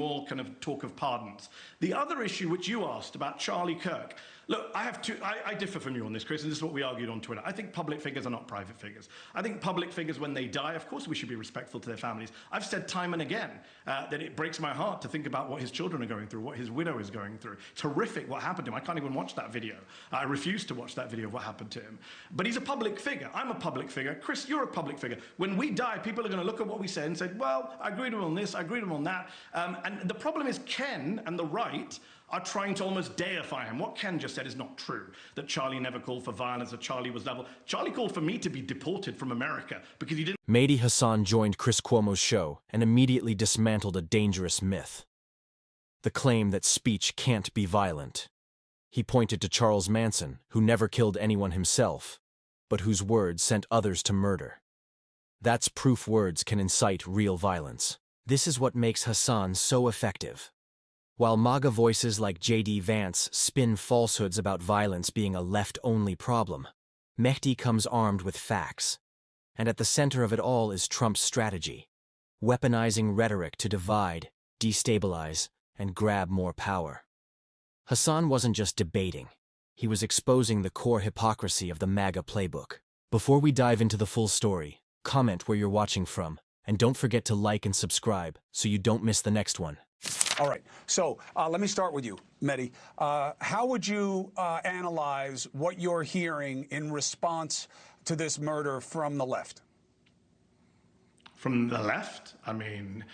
more kind of talk of pardons. The other issue which you asked about Charlie Kirk, look, I differ from you on this, Chris, and this is what we argued on Twitter. I think public figures are not private figures. I think public figures, when they die, of course we should be respectful to their families. I've said time and again that it breaks my heart to think about what his children are going through, what his widow is going through. It's horrific what happened to him. I can't even watch that video. I refuse to watch that video of what happened to him. But he's a public figure. I'm a public figure. Chris, you're a public figure. When we die, people are going to look at what we said and say, well, I agreed with him on this, I agreed with him on that. And the problem is Ken and the right are trying to almost deify him. What Ken just said is not true, that Charlie never called for violence, that Charlie was level. Charlie called for me to be deported from America because he didn't. Mehdi Hasan joined Chris Cuomo's show and immediately dismantled a dangerous myth: the claim that speech can't be violent. He pointed to Charles Manson, who never killed anyone himself, but whose words sent others to murder. That's proof words can incite real violence. This is what makes Hasan so effective. While MAGA voices like J.D. Vance spin falsehoods about violence being a left-only problem, Mehdi comes armed with facts. And at the center of it all is Trump's strategy: weaponizing rhetoric to divide, destabilize, and grab more power. Hasan wasn't just debating. He was exposing the core hypocrisy of the MAGA playbook. Before we dive into the full story, comment where you're watching from, and don't forget to like and subscribe so you don't miss the next one. All right. So let me start with you, Mehdi. How would you analyze what you're hearing in response to this murder from the left? From the left? I mean,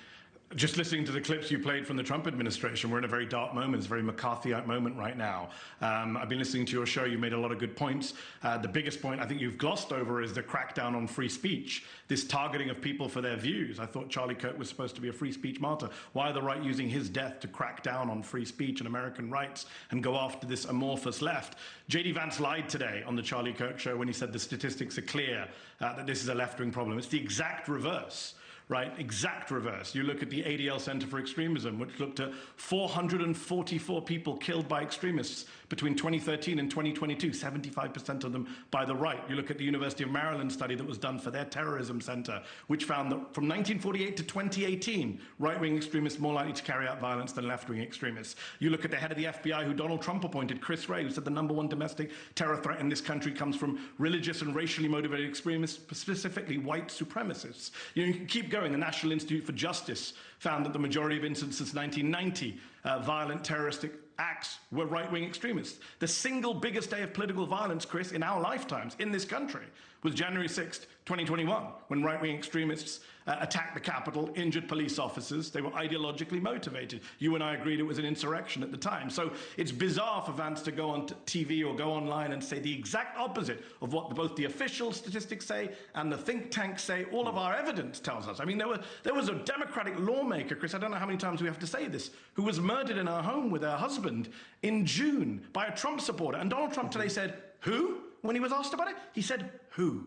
just listening to the clips you played from the Trump administration, we're in a very dark moment. It's a very McCarthyite moment right now. I've been listening to your show. You made a lot of good points. The biggest point I think you've glossed over is the crackdown on free speech, this targeting of people for their views. I thought Charlie Kirk was supposed to be a free speech martyr. Why are the right using his death to crack down on free speech and American rights and go after this amorphous left? J.D. Vance lied today on the Charlie Kirk show when he said the statistics are clear that this is a left-wing problem. It's the exact reverse. Right, exact reverse. You look at the ADL Center for Extremism, which looked at 444 people killed by extremists between 2013 and 2022, 75% of them by the right. You look at the University of Maryland study that was done for their terrorism center, which found that from 1948 to 2018, right-wing extremists more likely to carry out violence than left-wing extremists. You look at the head of the FBI who Donald Trump appointed, Chris Wray, who said the #1 domestic terror threat in this country comes from religious and racially motivated extremists, specifically white supremacists. You can keep going. The National Institute for Justice found that the majority of incidents since 1990, violent terroristic acts, were right-wing extremists. The single biggest day of political violence, Chris, in our lifetimes in this country was January 6th, 2021, when right-wing extremists attacked the Capitol, injured police officers. They were ideologically motivated. You and I agreed it was an insurrection at the time. So it's bizarre for Vance to go on TV or go online and say the exact opposite of what both the official statistics say and the think tanks say. All of our evidence tells us. I mean, there was a Democratic lawmaker, Chris, I don't know how many times we have to say this, who was murdered in her home with her husband in June by a Trump supporter. And Donald Trump today said, who? When he was asked about it, he said, who?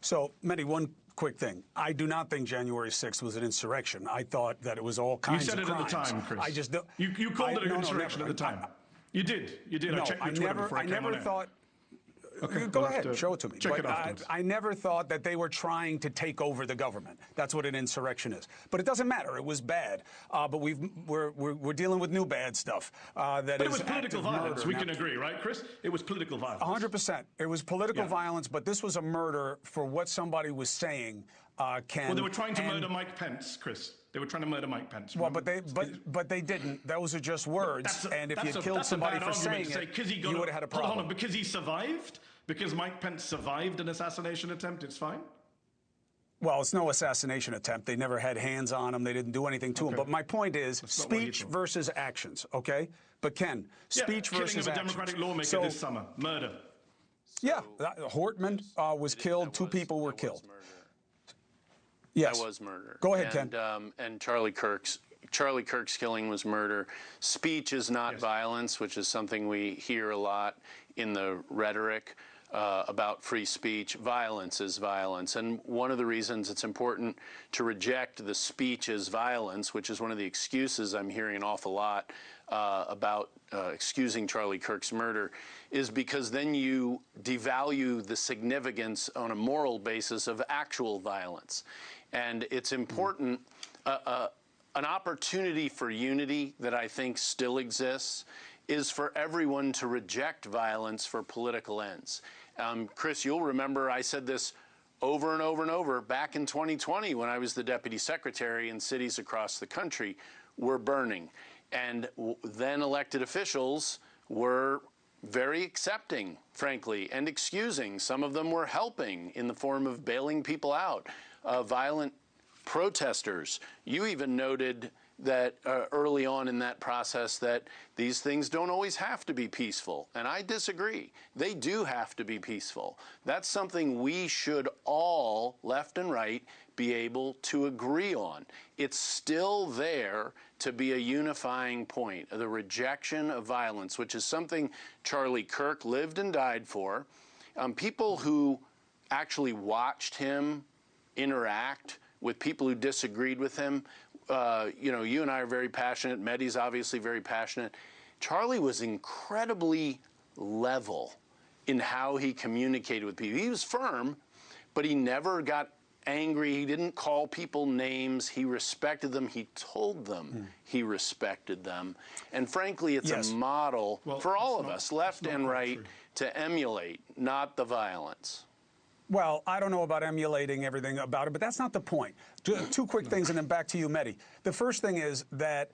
So, Mehdi, one quick thing. I do not think January 6th was an insurrection. I thought that it was all kinds of crimes. You said it at the time, Chris. I just don't. You called it an insurrection at the time. You did. You did. No, I checked your Twitter before I came on never air. thought. Okay, Go ahead, show it to me. Check it afterwards. I never thought that they were trying to take over the government. That's what an insurrection is. But it doesn't matter. It was bad. But we're dealing with new bad stuff. But it was political violence. We can agree, right, Chris? It was political violence. 100%. It was political violence, but this was a murder for what somebody was saying. Well, they were trying to murder Mike Pence, Chris. They were trying to murder Mike Pence. Well, but they didn't. Those are just words. And if you killed somebody for saying it, you would have had a problem. Hold on, because he survived? Because Mike Pence survived an assassination attempt, it's fine? Well, it's no assassination attempt. They never had hands on him. They didn't do anything to him. But my point is speech versus actions, okay? But Ken, speech versus killing of a actions. Democratic lawmaker this summer, murder. Yeah, Hortman was killed. Two people were killed. Yes. That was murder. Go ahead, Ken. And Charlie Kirk's killing was murder. Speech is not violence, which is something we hear a lot in the rhetoric about free speech. Violence is violence. And one of the reasons it's important to reject the speech as violence, which is one of the excuses I'm hearing an awful lot about excusing Charlie Kirk's murder, is because then you devalue the significance on a moral basis of actual violence. And it's important. an opportunity for unity that I think still exists is for everyone to reject violence for political ends. Chris, you'll remember I said this over and over and over back in 2020 when I was the deputy secretary, and cities across the country were burning. And then elected officials were very accepting, frankly, and excusing. Some of them were helping in the form of bailing people out, violent protesters. You even noted that early on in that process that these things don't always have to be peaceful. And I disagree. They do have to be peaceful. That's something we should all, left and right, be able to agree on. It's still there to be a unifying point, the rejection of violence, which is something Charlie Kirk lived and died for. People who actually watched him interact with people who disagreed with him, you know, you and I are very passionate. Mehdi's obviously very passionate. Charlie was incredibly level in how he communicated with people. He was firm, but he never got angry. He didn't call people names. He respected them. He told them he respected them. And frankly, it's a model for all of us, left and right, to emulate, not the violence. Well, I don't know about emulating everything about it, but that's not the point. Two quick things, and then back to you, Mehdi. The first thing is that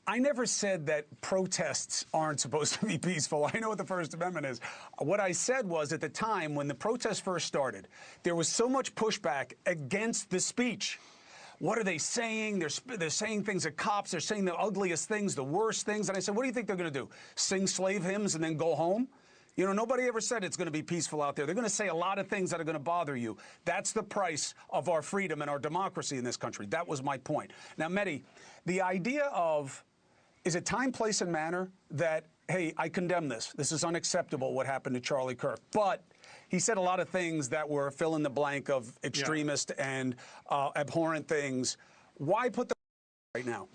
I never said that protests aren't supposed to be peaceful. I know what the First Amendment is. What I said was, at the time when the protests first started, there was so much pushback against the speech. What are they saying? They're saying things at cops. They're saying the ugliest things, the worst things. And I said, what do you think they're going to do? Sing slave hymns and then go home? You know, nobody ever said it's going to be peaceful out there. They're going to say a lot of things that are going to bother you. That's the price of our freedom and our democracy in this country. That was my point. Now, Mehdi, the idea of, is it time, place, and manner that, hey, I condemn this. This is unacceptable, what happened to Charlie Kirk. But he said a lot of things that were fill in the blank of extremist and abhorrent things. Why put the right now?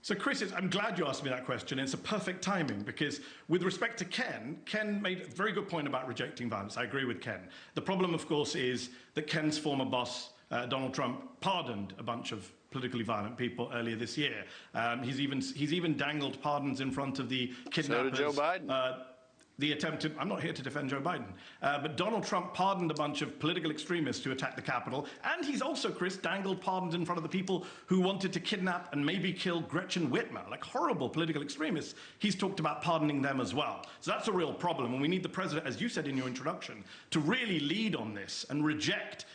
So, Chris, I'm glad you asked me that question. It's a perfect timing because with respect to Ken made a very good point about rejecting violence. I agree with Ken. The problem, of course, is that Ken's former boss, Donald Trump, pardoned a bunch of politically violent people earlier this year. He's even dangled pardons in front of the kidnappers. So did Joe Biden. The attempt to, I'm not here to defend Joe Biden, but Donald Trump pardoned a bunch of political extremists who attacked the Capitol, and he's also, Chris, dangled pardons in front of the people who wanted to kidnap and maybe kill Gretchen Whitmer, like horrible political extremists. He's talked about pardoning them as well. So that's a real problem, and we need the president, as you said in your introduction, to really lead on this and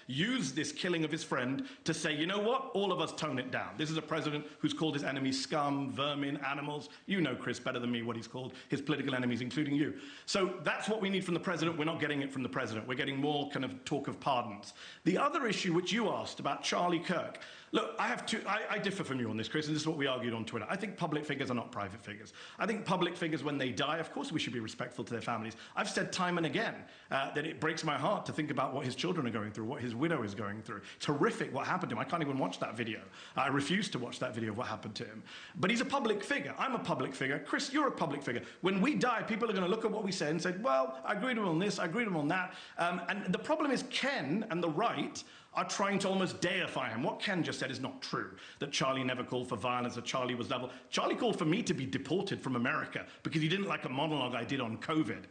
use this killing of his friend to say, you know what, all of us tone it down. This is a president who's called his enemies scum, vermin, animals. You know, Chris, better than me what he's called his political enemies, including you. So that's what we need from the president. We're not getting it from the president. We're getting more kind of talk of pardons. The other issue which you asked about Charlie Kirk, look, I differ from you on this, Chris, and this is what we argued on Twitter. I think public figures are not private figures. I think public figures, when they die, of course we should be respectful to their families. I've said time and again that it breaks my heart to think about what his children are going through, what his widow is going through. It's horrific what happened to him. I can't even watch that video. I refuse to watch that video of what happened to him. But he's a public figure. I'm a public figure. Chris, you're a public figure. When we die, people are going to look at what we said and say, well, I agreed with him on this, I agreed with him on that. And the problem is Ken and the right are trying to almost deify him. What Ken just said is not true, that Charlie never called for violence, that Charlie was level. Charlie called for me to be deported from America because he didn't like a monologue I did on COVID.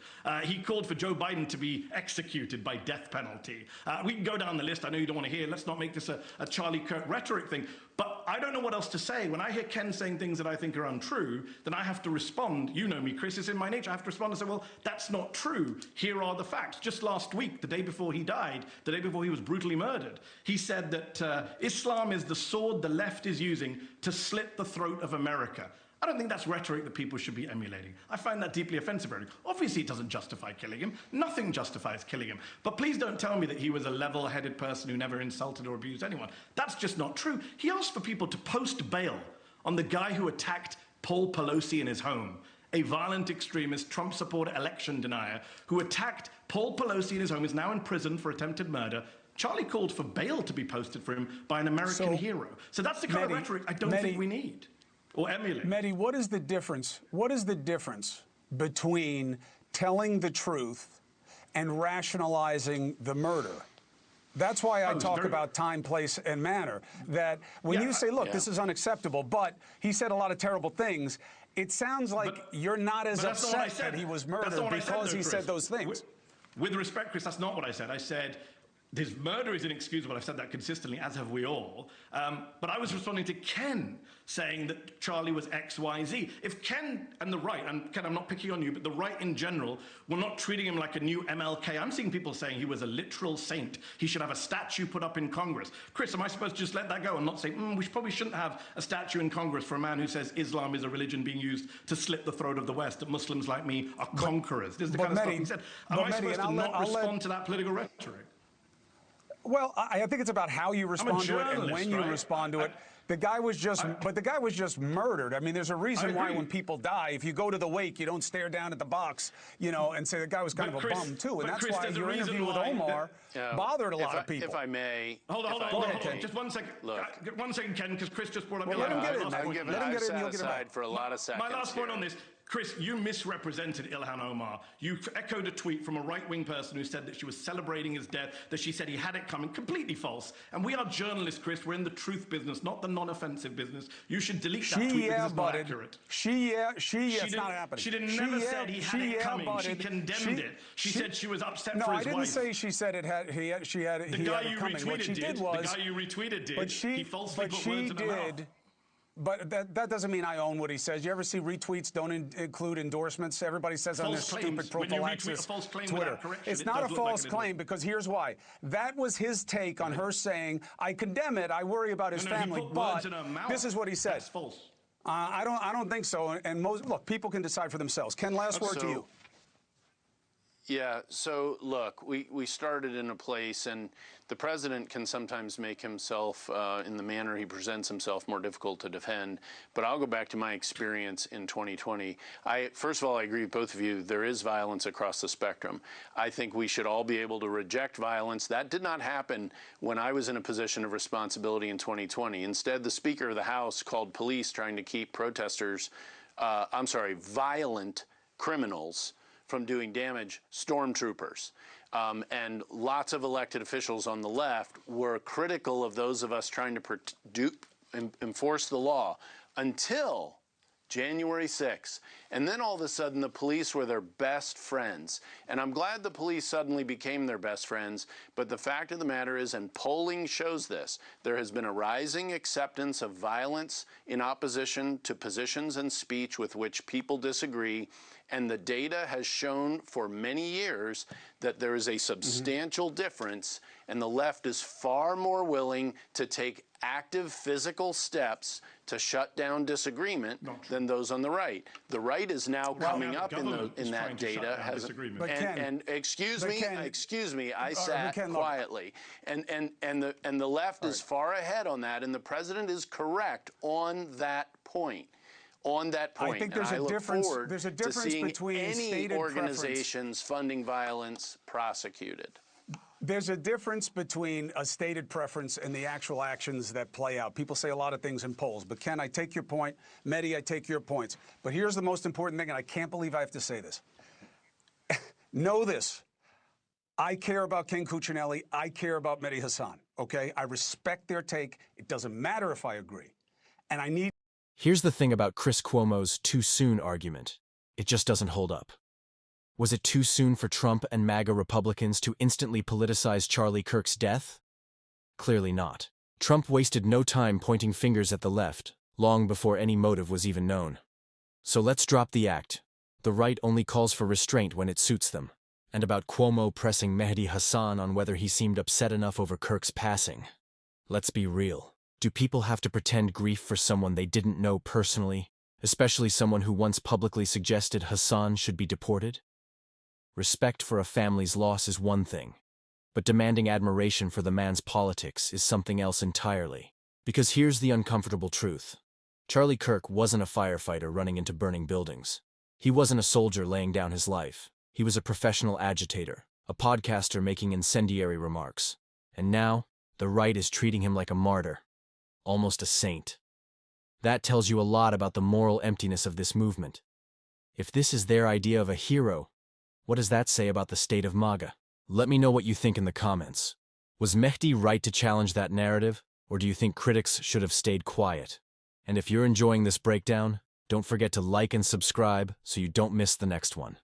He called for Joe Biden to be executed by death penalty. We can go down the list. I know you don't want to hear. Let's not make this a Charlie Kirk rhetoric thing. But I don't know what else to say. When I hear Ken saying things that I think are untrue, then I have to respond. You know me, Chris, it's in my nature. I have to respond and say, well, that's not true. Here are the facts. Just last week, the day before he died, the day before he was brutally murdered, he said that Islam is the sword the left is using to slit the throat of America. I don't think that's rhetoric that people should be emulating. I find that deeply offensive rhetoric. Obviously, it doesn't justify killing him. Nothing justifies killing him. But please don't tell me that he was a level-headed person who never insulted or abused anyone. That's just not true. He asked for people to post bail on the guy who attacked Paul Pelosi in his home, a violent extremist, Trump supporter, election denier, who attacked Paul Pelosi in his home, is now in prison for attempted murder. Charlie called for bail to be posted for him by an American hero. So that's the kind of rhetoric I don't think we need. Or emulate. Mehdi, what is the difference? What is the difference between telling the truth and rationalizing the murder? That's why I talk about time, place, and manner. That when you say, look, this is unacceptable, but he said a lot of terrible things, it sounds like you're not as upset that he was murdered because he said those things. With respect, Chris, that's not what I said. I said his murder is inexcusable. I've said that consistently, as have we all. But I was responding to Ken saying that Charlie was X, Y, Z. If Ken and the right, and Ken, I'm not picking on you, but the right in general, were not treating him like a new MLK. I'm seeing people saying he was a literal saint. He should have a statue put up in Congress. Chris, am I supposed to just let that go and not say, we probably shouldn't have a statue in Congress for a man who says Islam is a religion being used to slit the throat of the West, that Muslims like me are conquerors? This is the kind of stuff he said. Am I supposed to not respond to that political rhetoric? Well, I think it's about how you respond to it and when you respond to it. The guy was just murdered. I mean, there's a reason why when people die, if you go to the wake, you don't stare down at the box, and say the guy was kind of a bum too. And that's why your interview with Omar bothered a lot of people. If I may, hold on, just 1 second. Look, 1 second, Ken, because Chris just brought up. Let him get in. I've sat aside for a lot of seconds. My last point on this. Chris, you misrepresented Ilhan Omar. You echoed a tweet from a right-wing person who said that she was celebrating his death, that she said he had it coming. Completely false. And we are journalists, Chris. We're in the truth business, not the non-offensive business. You should delete that tweet because it's not accurate. It's not happening. She never said he had it coming. She condemned it. She said she was upset for his wife. No, I didn't say she said it had. She had it. The guy you retweeted did. The guy you retweeted did. He falsely put words in her mouth. But that doesn't mean I own what he says. You ever see retweets don't include endorsements? Everybody says on their stupid prophylaxis Twitter. It's not a false claim because here's why. That was his take on her saying, I condemn it, I worry about his family, but this is what he said. That's false. I don't think so. And look, people can decide for themselves. Ken, last word to you. Yeah, so look, we started in a place, and the president can sometimes make himself, in the manner he presents himself, more difficult to defend. But I'll go back to my experience in 2020. First of all, I agree with both of you. There is violence across the spectrum. I think we should all be able to reject violence. That did not happen when I was in a position of responsibility in 2020. Instead, the Speaker of the House called police trying to keep protesters, violent criminals from doing damage, stormtroopers. And lots of elected officials on the left were critical of those of us trying to enforce the law until January 6th. And then all of a sudden, the police were their best friends. And I'm glad the police suddenly became their best friends. But the fact of the matter is, and polling shows this, there has been a rising acceptance of violence in opposition to positions and speech with which people disagree. And the data has shown for many years that there is a substantial difference, and the left is far more willing to take active physical steps to shut down disagreement than those on the right. The right is now coming up in that data. And excuse me, I sat quietly. And the left is far ahead on that, and the president is correct on that point. I think there's a difference. There's a difference between any organizations funding violence prosecuted. There's a difference between a stated preference and the actual actions that play out. People say a lot of things in polls, but Ken, I take your point. Mehdi, I take your points. But here's the most important thing, and I can't believe I have to say this. Know this. I care about Ken Cuccinelli. I care about Mehdi Hasan. Okay? I respect their take. It doesn't matter if I agree. And I need. Here's the thing about Chris Cuomo's too soon argument. It just doesn't hold up. Was it too soon for Trump and MAGA Republicans to instantly politicize Charlie Kirk's death? Clearly not. Trump wasted no time pointing fingers at the left, long before any motive was even known. So let's drop the act. The right only calls for restraint when it suits them. And about Cuomo pressing Mehdi Hasan on whether he seemed upset enough over Kirk's passing. Let's be real. Do people have to pretend grief for someone they didn't know personally, especially someone who once publicly suggested Hasan should be deported? Respect for a family's loss is one thing, but demanding admiration for the man's politics is something else entirely. Because here's the uncomfortable truth. Charlie Kirk wasn't a firefighter running into burning buildings. He wasn't a soldier laying down his life. He was a professional agitator, a podcaster making incendiary remarks. And now, the right is treating him like a martyr. Almost a saint. That tells you a lot about the moral emptiness of this movement. If this is their idea of a hero, what does that say about the state of MAGA? Let me know what you think in the comments. Was Mehdi right to challenge that narrative, or do you think critics should have stayed quiet? And if you're enjoying this breakdown, don't forget to like and subscribe so you don't miss the next one.